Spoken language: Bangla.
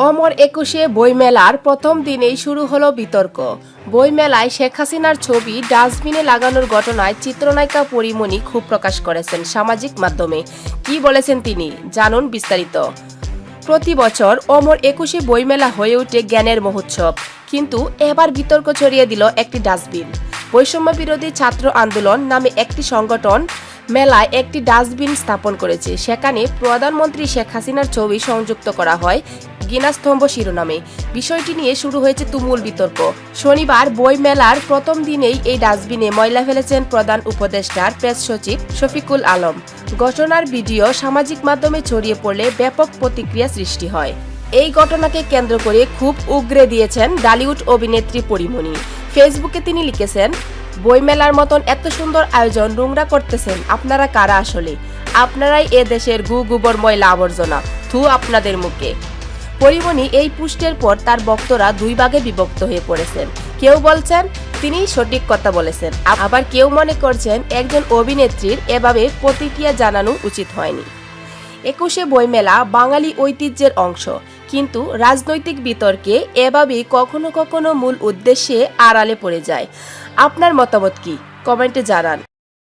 অমর একুশে বইমেলার প্রথম দিনেই শুরু হলো বিতর্ক। বইমেলায় শেখ হাসিনার ছবি ডাস্টবিনে লাগানোর ঘটনায় চিত্রনায়িকা পরীমণি ক্ষোভ প্রকাশ করেছেন সামাজিক মাধ্যমে। কি বলেছেন তিনি, জানুন বিস্তারিত। প্রতি বছর অমর একুশে বইমেলা হয়ে ওঠে জ্ঞানের মহোৎসব, কিন্তু এবার বিতর্ক ছড়িয়ে দিল একটি ডাস্টবিন। বৈষম্য বিরোধী ছাত্র আন্দোলন নামে একটি সংগঠন মেলায় একটি ডাস্টবিন স্থাপন করেছে। সেখানে প্রধানমন্ত্রী শেখ হাসিনার ছবি সংযুক্ত করা হয় গিনাস্তম্ভ শিরোনামে। বিষয়টি নিয়ে শুরু হয়েছে তুমুল বিতর্ক। শনিবার বইমেলার প্রথম দিনেই এই ডাস্টবিনে ময়লা ফেলেছেন প্রধান উপদেষ্টার প্রেস সচিব শফিকুল আলম। ঘটনার ভিডিও সামাজিক মাধ্যমে ছড়িয়ে পড়লে ব্যাপক প্রতিক্রিয়া সৃষ্টি হয়। এই ঘটনাকে কেন্দ্র করে খুব উগরে দিয়েছেন বলিউড অভিনেত্রী পরীমণি। ফেসবুকে তিনি লিখেছেন, বইমেলার মতন এত সুন্দর আয়োজন নোংরা করতেছেন আপনারা কারা? আসলে আপনারাই এ দেশের গোবর ময়লা আবর্জনা, থু আপনাদের মুখে। পরীমণি এই পোস্টের পর তার ভক্তরা দুই ভাগে বিভক্ত হয়ে পড়েছেন। কেউ বলছেন তিনি সঠিক কথা বলেছেন, আবার কেউ মনে করছেন একজন অভিনেত্রীর এভাবে প্রতিক্রিয়া জানানো উচিত হয়নি। একুশে বইমেলা বাঙালি ঐতিহ্যের অংশ, কিন্তু রাজনৈতিক বিতর্কে এভাবেই কখনো কখনো মূল উদ্দেশ্যে আড়ালে পড়ে যায়। আপনার মতামত কি? কমেন্টে জানান।